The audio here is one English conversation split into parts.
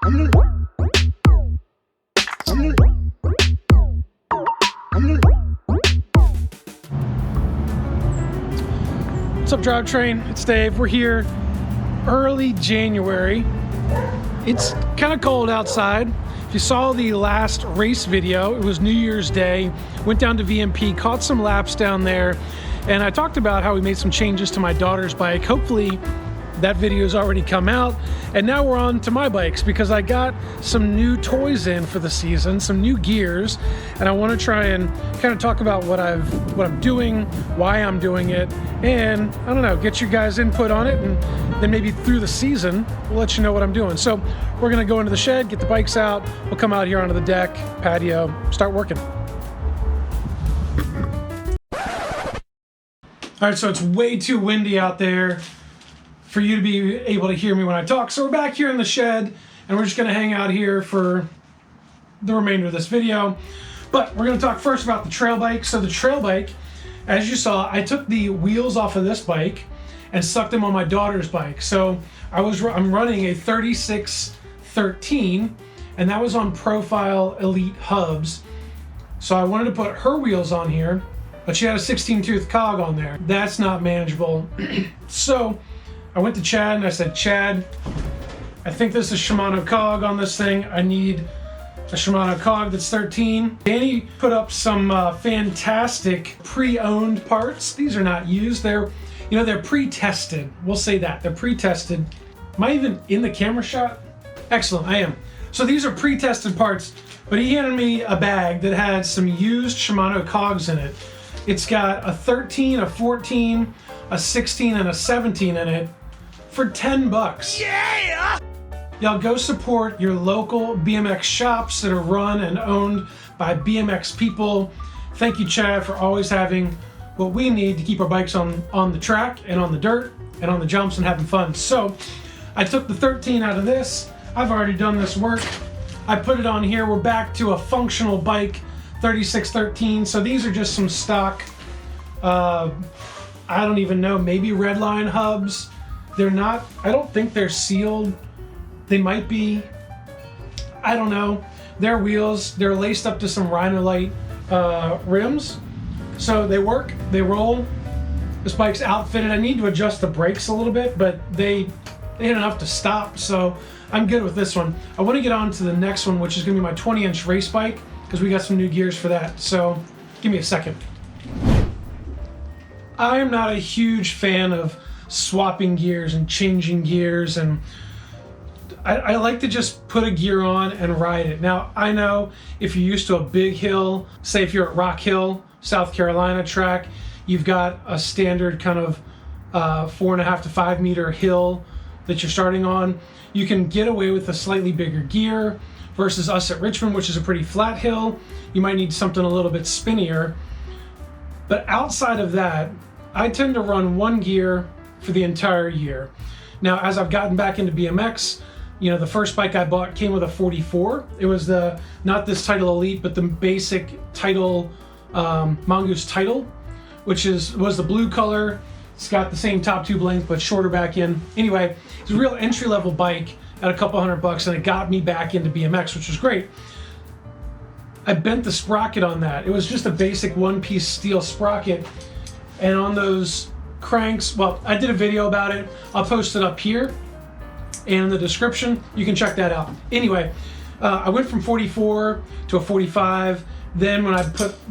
What's up, Drivetrain? It's Dave. We're here early January. It's kind of cold outside. If you saw the last race video, it was New Year's Day. Went down to VMP, caught some laps down there, and I talked about how we made some changes to my daughter's bike. Hopefully that video has already come out, and now we're on to my bikes because I got some new toys in for the season, some new gears, and I want to try and kind of talk about what I'm doing, why I'm doing it, and I don't know, get you guys input on it, and then maybe through the season we'll let you know what I'm doing. So we're gonna go into the shed, get the bikes out, we'll come out here onto the deck, patio, start working. All right, so it's way too windy out there for you to be able to hear me when I talk. So we're back here in the shed, and we're just gonna hang out here for the remainder of this video. But we're gonna talk first about the trail bike. So the trail bike, as you saw, I took the wheels off of this bike and stuck them on my daughter's bike. So I'm running a 3613, and that was on Profile Elite hubs. So I wanted to put her wheels on here, but she had a 16-tooth cog on there. That's not manageable. So I went to Chad and I said, Chad, I think this is Shimano cog on this thing. I need a Shimano cog that's 13. Danny put up some fantastic pre-owned parts. These are not used. They're pre-tested. We'll say that. They're pre-tested. Am I even in the camera shot? Excellent, I am. So these are pre-tested parts, but he handed me a bag that had some used Shimano cogs in it. It's got a 13, a 14, a 16, and a 17 in it for 10 bucks. Yeah! Y'all go support your local BMX shops that are run and owned by BMX people. Thank you, Chad, for always having what we need to keep our bikes on the track and on the dirt and on the jumps and having fun. So I took the 13 out of this. I've already done this work. I put it on here. We're back to a functional bike, 3613. So these are just some stock, I don't even know, maybe Redline hubs. They're not, I don't think they're sealed. They might be, I don't know. They're wheels, they're laced up to some Rhinolite rims. So they work, they roll. This bike's outfitted. I need to adjust the brakes a little bit, but they hit enough to stop, so I'm good with this one. I want to get on to the next one, which is gonna be my 20-inch race bike, because we got some new gears for that. So give me a second. I am not a huge fan of swapping gears and changing gears, and I like to just put a gear on and ride it. Now, I know if you're used to a big hill, say if you're at Rock Hill, South Carolina track, you've got a standard kind of 4.5 to 5 meter hill that you're starting on. You can get away with a slightly bigger gear versus us at Richmond, which is a pretty flat hill. You might need something a little bit spinnier. But outside of that, I tend to run one gear for the entire year. Now, as I've gotten back into BMX, the first bike I bought came with a 44. It was not this Title Elite, but the basic Title, Mongoose Title, which was the blue color. It's got the same top tube length, but shorter back end. Anyway, it's a real entry-level bike at a couple $100, and it got me back into BMX, which was great. I bent the sprocket on that. It was just a basic one-piece steel sprocket, and on those cranks, well, I did a video about it. I'll post it up here and in the description. You can check that out. Anyway, I went from 44 to a 45. Then when I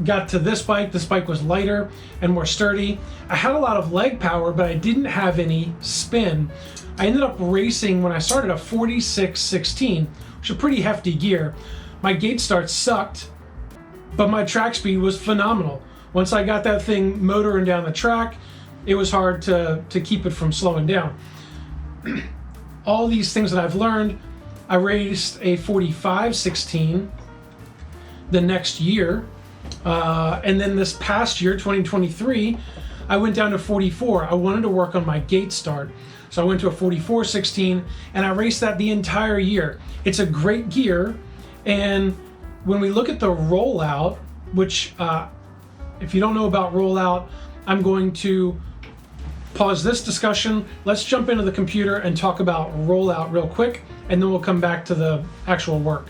got to this bike was lighter and more sturdy. I had a lot of leg power, but I didn't have any spin. I ended up racing when I started a 4616, which is a pretty hefty gear. My gate start sucked, but my track speed was phenomenal. Once I got that thing motoring down the track, it was hard to keep it from slowing down. All these things that I've learned, I raced a 4516 the next year, and then this past year, 2023, I went down to 44. I wanted to work on my gate start, so I went to a 4416, and I raced that the entire year. It's a great gear, and when we look at the rollout, which if you don't know about rollout, I'm going to pause this discussion. Let's jump into the computer and talk about rollout real quick, and then we'll come back to the actual work.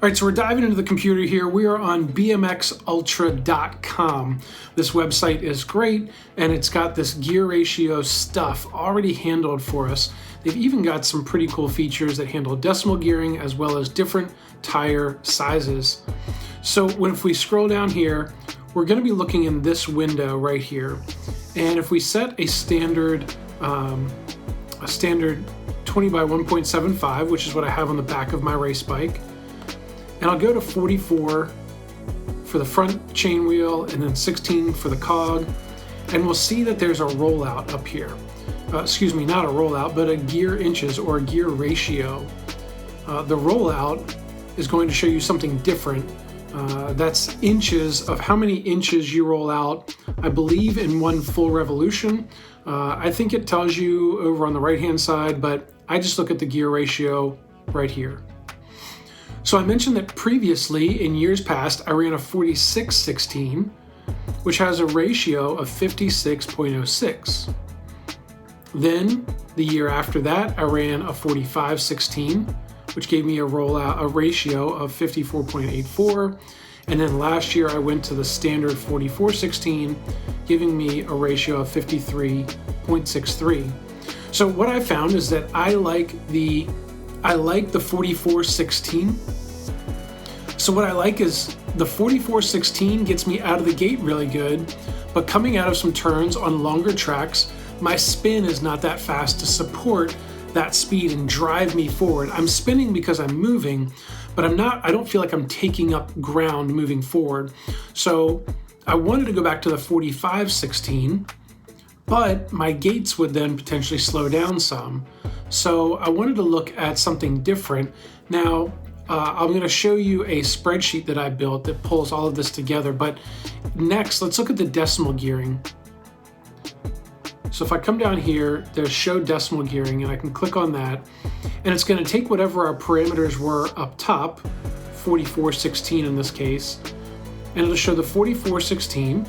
All right, so we're diving into the computer here. We are on BMXUltra.com. This website is great, and it's got this gear ratio stuff already handled for us. They've even got some pretty cool features that handle decimal gearing as well as different tire sizes. So if we scroll down here, we're going to be looking in this window right here. And if we set a standard 20 by 1.75, which is what I have on the back of my race bike, and I'll go to 44 for the front chain wheel and then 16 for the cog. And we'll see that there's a rollout up here. Excuse me, not a rollout, but a gear inches or a gear ratio. The rollout is going to show you something different. That's inches of how many inches you roll out, I believe in one full revolution. I think it tells you over on the right-hand side, but I just look at the gear ratio right here. So I mentioned that previously, in years past, I ran a 4616, which has a ratio of 56.06. Then, the year after that, I ran a 4516, which gave me a ratio of 54.84. And then last year, I went to the standard 4416, giving me a ratio of 53.63. So what I found is that I like the 4416. So what I like is the 4416 gets me out of the gate really good, but coming out of some turns on longer tracks, my spin is not that fast to support that speed and drive me forward. I'm spinning because I'm moving, but I don't feel like I'm taking up ground moving forward. So I wanted to go back to the 4516, but my gates would then potentially slow down some. So I wanted to look at something different. Now, I'm going to show you a spreadsheet that I built that pulls all of this together. But next, let's look at the decimal gearing. So if I come down here, there's show decimal gearing, and I can click on that. And it's going to take whatever our parameters were up top, 4416 in this case, and it'll show the 4416,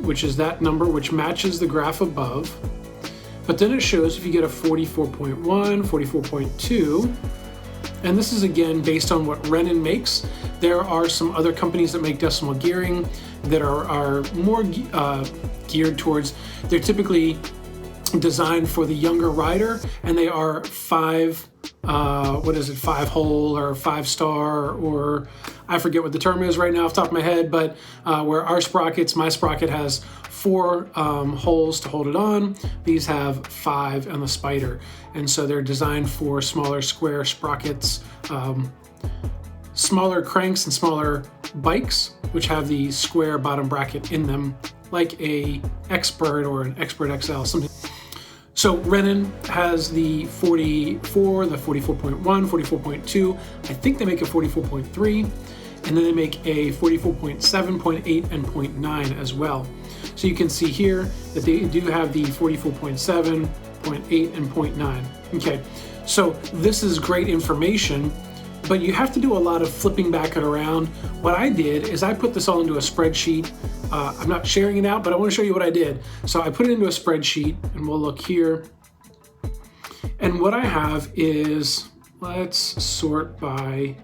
which is that number which matches the graph above. But then it shows if you get a 44.1, 44.2, and this is again based on what Renan makes. There are some other companies that make decimal gearing that are more geared towards, they're typically designed for the younger rider, and they are 5 hole or 5-star, or I forget what the term is right now off the top of my head, but where our sprockets, my sprocket has 4 holes to hold it on. These have 5 on the spider. And so they're designed for smaller square sprockets, smaller cranks and smaller bikes, which have the square bottom bracket in them, like a Expert or an Expert XL, something. So Renan has the 44, the 44.1, 44.2. I think they make a 44.3, and then they make a 44.7, 0.8, and 0.9 as well. So you can see here that they do have the 44.7, 0.8, and 0.9. Okay, so this is great information, but you have to do a lot of flipping back and around. What I did is I put this all into a spreadsheet. I'm not sharing it out, but I want to show you what I did. So I put it into a spreadsheet, and we'll look here. And what I have is, let's sort by,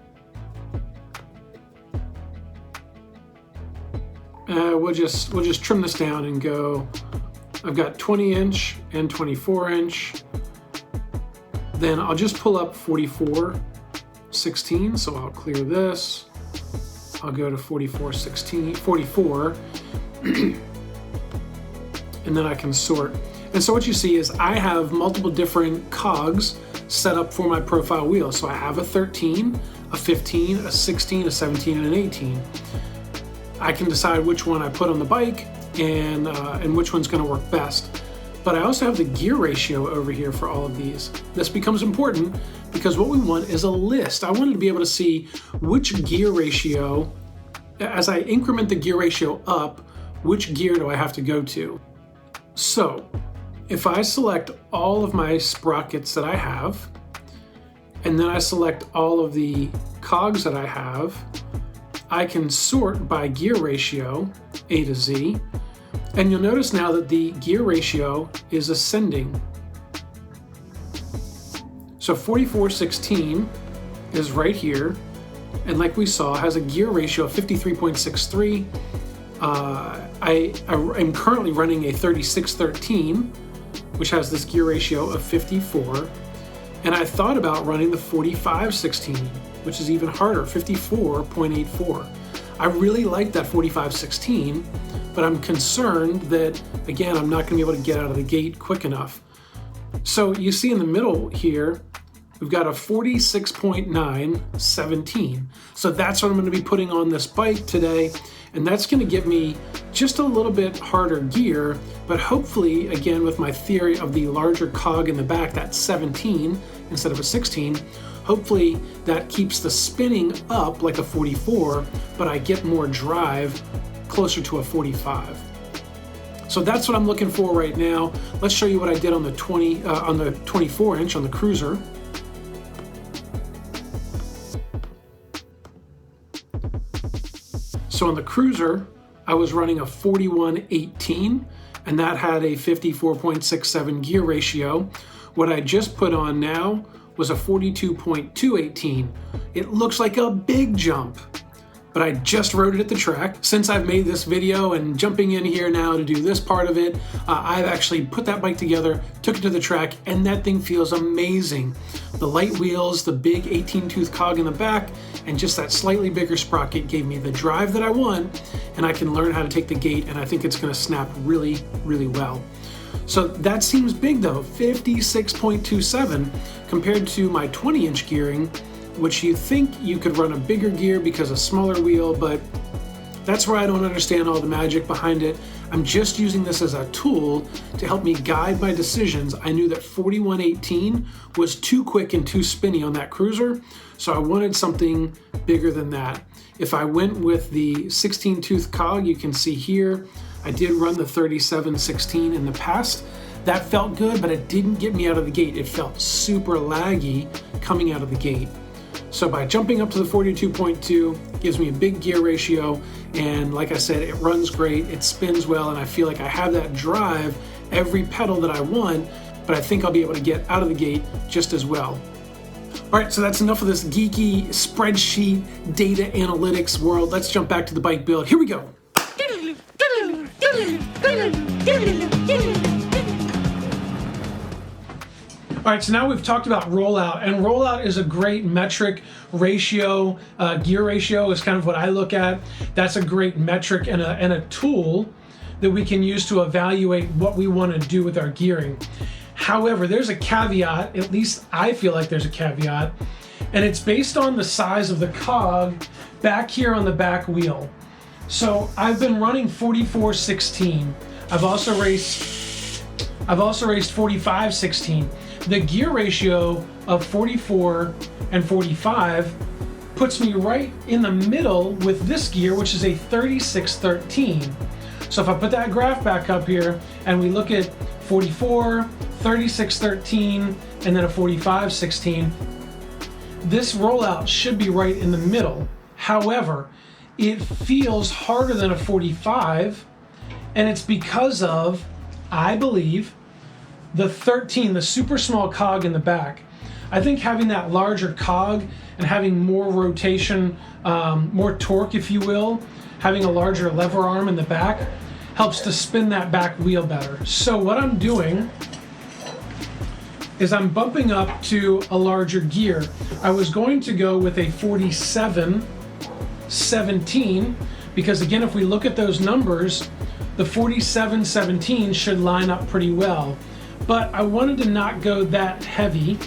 we'll just trim this down and go, I've got 20-inch and 24-inch. Then I'll just pull up 4416, so I'll clear this. I'll go to 44, and then I can sort. And so what you see is I have multiple different cogs set up for my profile wheel. So I have a 13, a 15, a 16, a 17, and an 18. I can decide which one I put on the bike and which one's going to work best. But I also have the gear ratio over here for all of these. This becomes important because what we want is a list. I wanted to be able to see which gear ratio, as I increment the gear ratio up, which gear do I have to go to? So if I select all of my sprockets that I have, and then I select all of the cogs that I have, I can sort by gear ratio, A to Z, and you'll notice now that the gear ratio is ascending. So 4416 is right here, and like we saw, has a gear ratio of 53.63. I'm currently running a 3613, which has this gear ratio of 54, and I thought about running the 4516, which is even harder, 54.84. I really like that 4516, but I'm concerned that, again, I'm not going to be able to get out of the gate quick enough. So you see in the middle here, we've got a 46.917. So that's what I'm going to be putting on this bike today, and that's going to give me just a little bit harder gear, but hopefully, again, with my theory of the larger cog in the back, that's 17 instead of a 16, hopefully that keeps the spinning up like a 44, but I get more drive closer to a 45. So that's what I'm looking for right now. Let's show you what I did on the 24 inch on the cruiser. So on the cruiser, I was running a 4118, and that had a 54.67 gear ratio. What I just put on now was a 42.218. It looks like a big jump, but I just rode it at the track. Since I've made this video and jumping in here now to do this part of it, I've actually put that bike together, took it to the track, and that thing feels amazing. The light wheels, the big 18-tooth cog in the back, and just that slightly bigger sprocket gave me the drive that I want, and I can learn how to take the gate, and I think it's gonna snap really, really well. So that seems big though, 56.27 compared to my 20-inch gearing, which you think you could run a bigger gear because a smaller wheel, but that's where I don't understand all the magic behind it. I'm just using this as a tool to help me guide my decisions. I knew that 4118 was too quick and too spinny on that cruiser, so I wanted something bigger than that. If I went with the 16-tooth cog, you can see here, I did run the 3716 in the past. That felt good, but it didn't get me out of the gate. It felt super laggy coming out of the gate. So by jumping up to the 42.2, gives me a big gear ratio, and like I said, it runs great, it spins well, and I feel like I have that drive every pedal that I want, but I think I'll be able to get out of the gate just as well. All right, so that's enough of this geeky spreadsheet data analytics world. Let's jump back to the bike build. Here we go. All right, so now we've talked about rollout, and rollout is a great metric ratio. Gear ratio is kind of what I look at. That's a great metric and a tool that we can use to evaluate what we want to do with our gearing. However, there's a caveat, at least I feel like there's a caveat, and it's based on the size of the cog back here on the back wheel. So I've been running 4416. I've also raced 4516. The gear ratio of 44 and 45 puts me right in the middle with this gear, which is a 3613. So if I put that graph back up here and we look at 44, 3613, and then a 4516, this rollout should be right in the middle. However, it feels harder than a 45, and it's because of, I believe, the 13, the super small cog in the back. I think having that larger cog and having more rotation, more torque, if you will, having a larger lever arm in the back helps to spin that back wheel better. So what I'm doing is I'm bumping up to a larger gear. I was going to go with a 4717 because, again, if we look at those numbers, the 4717 should line up pretty well. But I wanted to not go that heavy,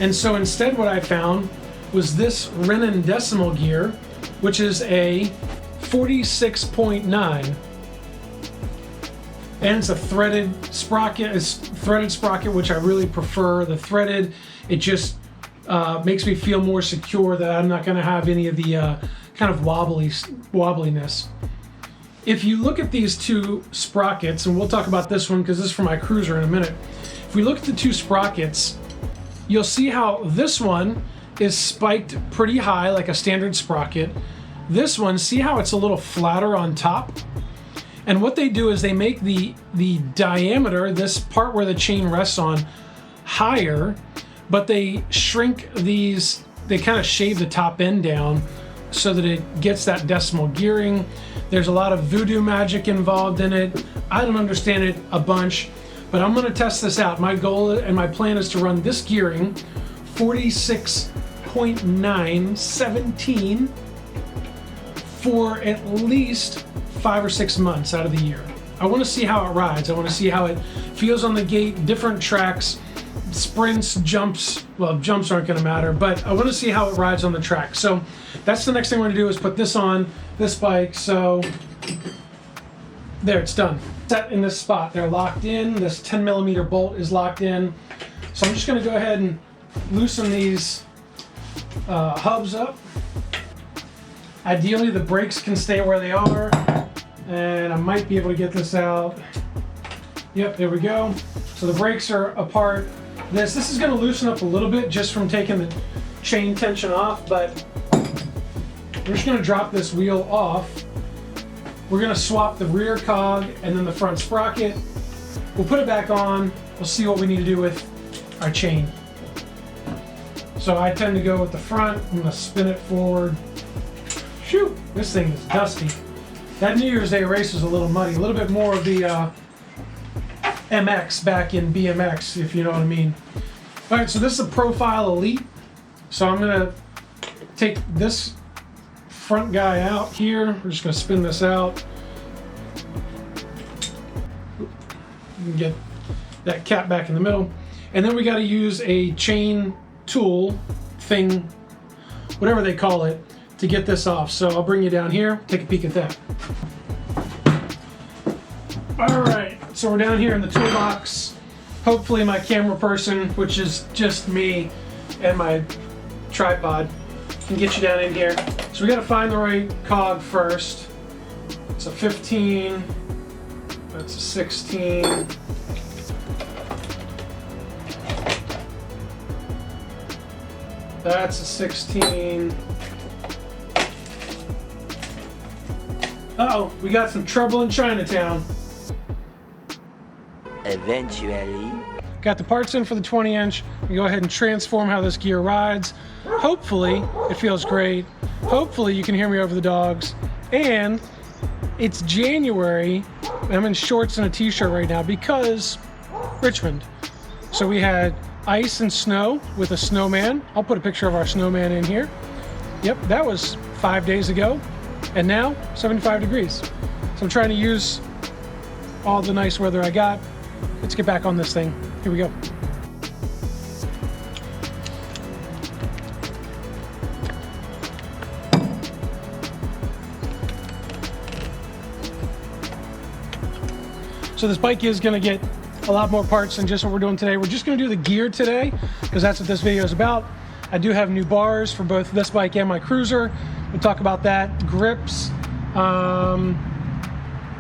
and so instead what I found was this Renan decimal gear, which is a 46.9, and it's a threaded sprocket. It's threaded sprocket, which I really prefer. The threaded, it just makes me feel more secure that I'm not going to have any of the kind of wobbliness. If you look at these two sprockets, and we'll talk about this one because this is for my cruiser in a minute. If we look at the two sprockets, you'll see how this one is spiked pretty high like a standard sprocket. This one, see how it's a little flatter on top? And what they do is they make the diameter, this part where the chain rests on, higher, but they shrink these, they kind of shave the top end down so that it gets that decimal gearing. There's a lot of voodoo magic involved in it. I don't understand it a bunch, but I'm gonna test this out. My goal and my plan is to run this gearing 46.917 for at least 5 or 6 months out of the year. I want to see how it rides. I want to see how it feels on the gate, different tracks, sprints, jumps. Well, jumps aren't going to matter, but I want to see how it rides on the track. So that's the next thing we're going to do is put this on this bike. So there, it's done. Set in this spot. They're locked in. This 10mm bolt is locked in. So I'm just going to go ahead and loosen these hubs up. Ideally, the brakes can stay where they are, and I might be able to get this out. Yep, there we go. So the brakes are apart. This is going to loosen up a little bit just from taking the chain tension off, but we're just going to drop this wheel off. We're going to swap the rear cog and then the front sprocket. We'll put it back on. We'll see what we need to do with our chain. So I tend to go with the front. I'm going to spin it forward. Shoot, this thing is dusty. That New Year's Day race was a little muddy. A little bit more of the MX back in BMX, if you know what I mean. All right, so this is a Profile Elite. So I'm gonna take this front guy out here. We're just gonna spin this out. Get that cap back in the middle. And then we gotta use a chain tool thing, whatever they call it, to get this off. So I'll bring you down here, take a peek at that. All right, so we're down here in the toolbox. Hopefully my camera person, which is just me and my tripod, can get you down in here. So we gotta find the right cog first. It's a 15, that's a 16. That's a 16. Uh-oh, we got some trouble in Chinatown. Eventually. Got the parts in for the 20-inch. We go ahead and transform how this gear rides. Hopefully, it feels great. Hopefully, you can hear me over the dogs. And it's January. I'm in shorts and a t-shirt right now because Richmond. So we had ice and snow with a snowman. I'll put a picture of our snowman in here. Yep, that was 5 days ago. And now, 75 degrees. So I'm trying to use all the nice weather I got. Let's get back on this thing. Here we go. So this bike is gonna get a lot more parts than just what we're doing today. We're just gonna do the gear today because that's what this video is about. I do have new bars for both this bike and my cruiser. We'll talk about that. Grips,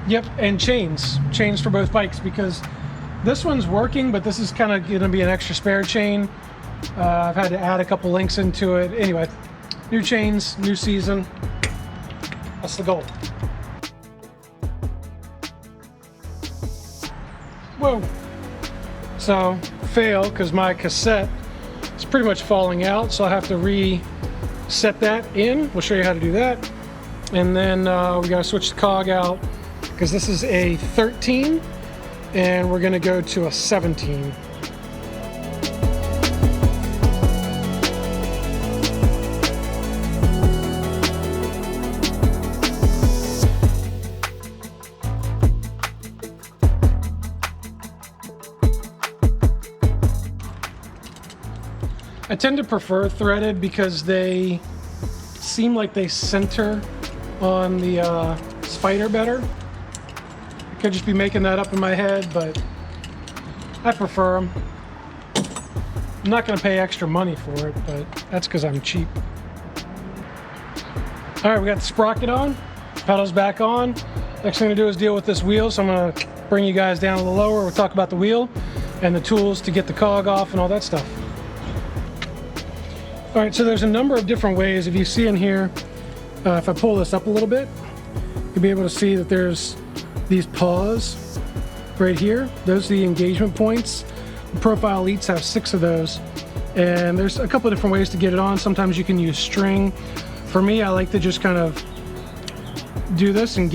yep, and chains for both bikes because this one's working, but this is kind of gonna be an extra spare chain. I've had to add a couple links into it. Anyway, new chains, new season. That's the goal. Whoa. So, fail, because my cassette is pretty much falling out, so I'll have to reset that in. We'll show you how to do that. And then we gotta switch the cog out, because this is a 13, and we're gonna go to a 17. I tend to prefer threaded because they seem like they center on the spider better. I could just be making that up in my head, but I prefer them. I'm not going to pay extra money for it, but that's because I'm cheap. All right, we got the sprocket on, pedals back on. Next thing to do is deal with this wheel, so I'm going to bring you guys down a little lower. We'll talk about the wheel and the tools to get the cog off and all that stuff. All right, so there's a number of different ways. If you see in here, if I pull this up a little bit, you'll be able to see that there's these paws right here. Those are the engagement points. The Profile Elites have 6 of those. And there's a couple of different ways to get it on. Sometimes you can use string. For me, I like to just kind of do this and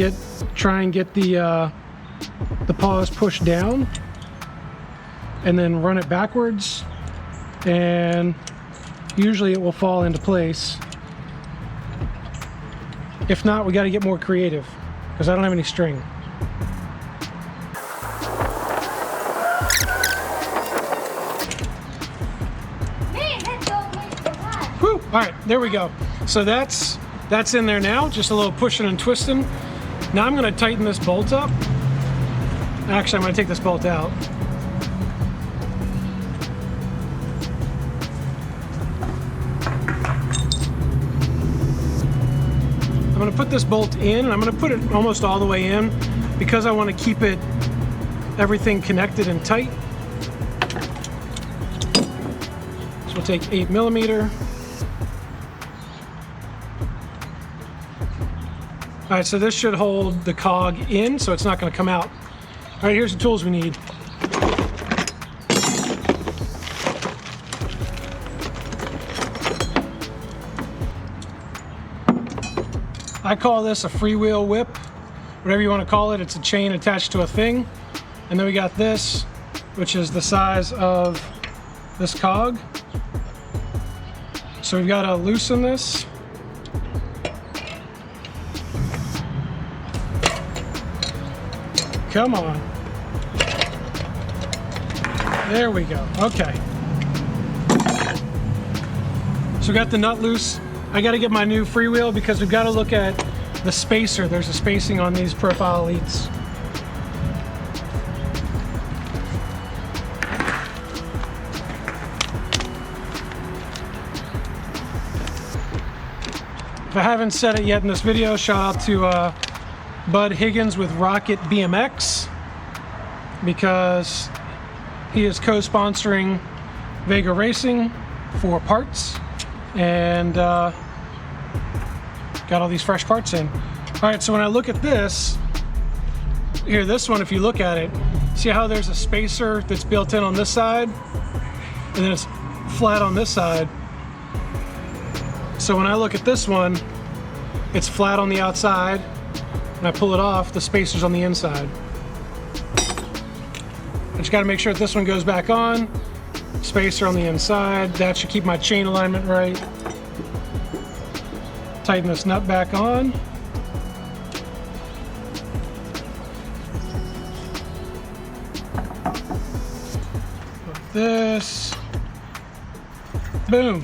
try and get the paws pushed down and then run it backwards, and usually it will fall into place. If not, we got to get more creative because I don't have any string. Whew. All right, there we go. So that's in there now, just a little pushing and twisting. Now I'm going to tighten this bolt up. Actually, I'm going to take this bolt out. I'm going to put this bolt in, and I'm going to put it almost all the way in because I want to keep everything connected and tight. So we'll take 8mm. All right, so this should hold the cog in, so it's not going to come out. All right, here's the tools we need. I call this a freewheel whip, whatever you want to call it. It's a chain attached to a thing. And then we got this, which is the size of this cog. So we've got to loosen this. Come on. There we go. Okay. So we got the nut loose. I got to get my new freewheel because we've got to look at the spacer. There's a spacing on these Profile Elites. If I haven't said it yet in this video, shout out to Bud Higgins with Rocket BMX, because he is co-sponsoring Vega Racing for parts, and got all these fresh parts in. All right, so when I look at this, here, this one, if you look at it, see how there's a spacer that's built in on this side, and then it's flat on this side. So when I look at this one, it's flat on the outside. When I pull it off, the spacer's on the inside. I just gotta make sure that this one goes back on. Spacer on the inside. That should keep my chain alignment right. Tighten this nut back on. Like this. Boom.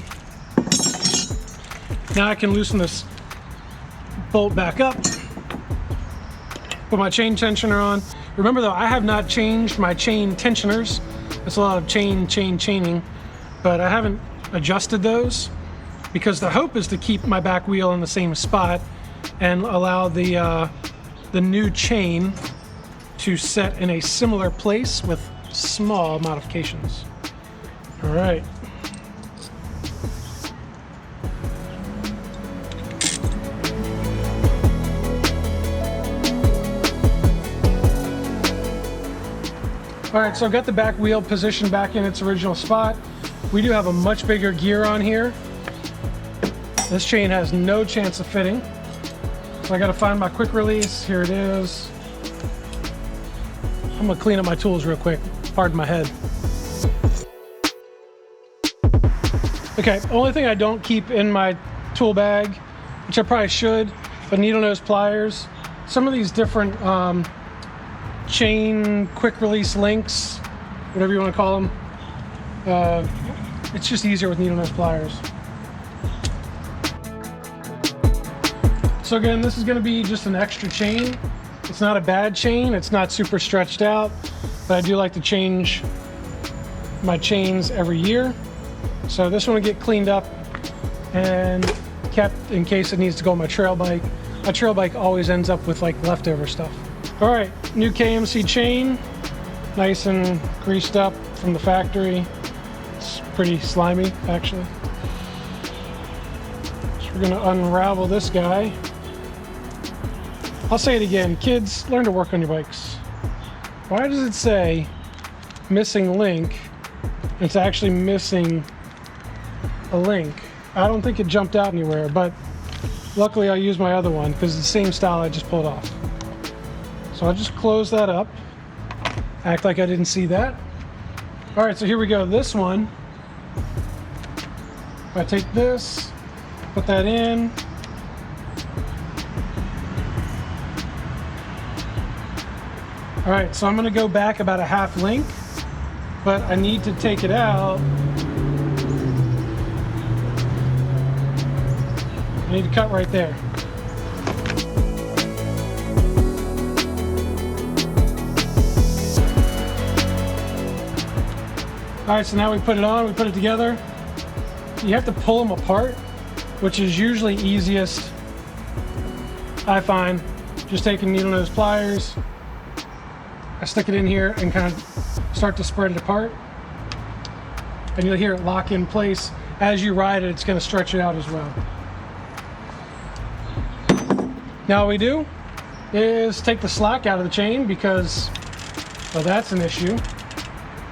Now I can loosen this bolt back up. Put my chain tensioner on. Remember though, I have not changed my chain tensioners. It's a lot of chaining, but I haven't adjusted those because the hope is to keep my back wheel in the same spot and allow the new chain to set in a similar place with small modifications. All right. All right, so I've got the back wheel positioned back in its original spot. We do have a much bigger gear on here. This chain has no chance of fitting. So I gotta find my quick release. Here it is. I'm gonna clean up my tools real quick. Pardon my head. Okay, only thing I don't keep in my tool bag, which I probably should, but needle nose pliers. Some of these different chain quick release links, whatever you want to call them. It's just easier with needle nose pliers. So again, this is going to be just an extra chain. It's not a bad chain. It's not super stretched out, but I do like to change my chains every year. So this one will get cleaned up and kept in case it needs to go on my trail bike. My trail bike always ends up with like leftover stuff. All right, new KMC chain, nice and greased up from the factory. It's pretty slimy, actually. We're gonna unravel this guy. I'll say it again, kids, learn to work on your bikes. Why does it say missing link? It's actually missing a link. I don't think it jumped out anywhere, but luckily I used my other one because it's the same style I just pulled off. So I'll just close that up. Act like I didn't see that. All right, so here we go. This one, if I take this, put that in. All right, so I'm gonna go back about a half link, but I need to take it out. I need to cut right there. All right, so now we put it on, we put it together. You have to pull them apart, which is usually easiest, I find. Just taking needle nose pliers, I stick it in here and kind of start to spread it apart. And you'll hear it lock in place. As you ride it, it's gonna stretch it out as well. Now what we do is take the slack out of the chain because, well, that's an issue.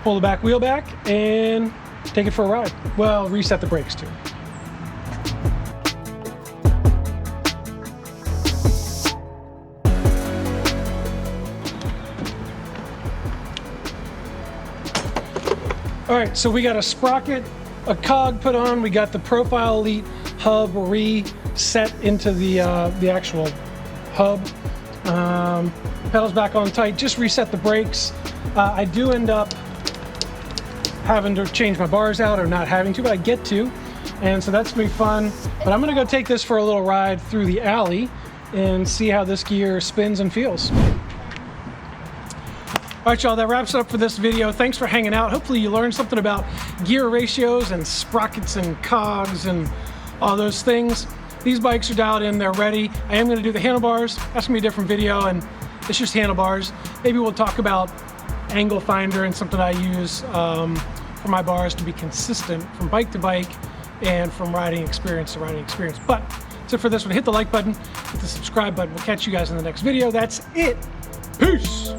Pull the back wheel back and take it for a ride. Well, reset the brakes too. All right, so we got a sprocket, a cog put on. We got the Profile Elite hub reset into the actual hub. Pedals back on tight. Just reset the brakes. I do end up having to change my bars out, or not having to, but I get to, and so that's gonna be fun. But I'm gonna go take this for a little ride through the alley and see how this gear spins and feels. All right, y'all, that wraps it up for this video. Thanks for hanging out. Hopefully you learned something about gear ratios and sprockets and cogs and all those things. These bikes are dialed in, they're ready. I am gonna do the handlebars. That's gonna be a different video, and it's just handlebars. Maybe we'll talk about angle finder and something I use for my bars to be consistent from bike to bike and from riding experience to riding experience. But that's it for this one. Hit the like button, hit the subscribe button. We'll catch you guys in the next video. That's it. Peace.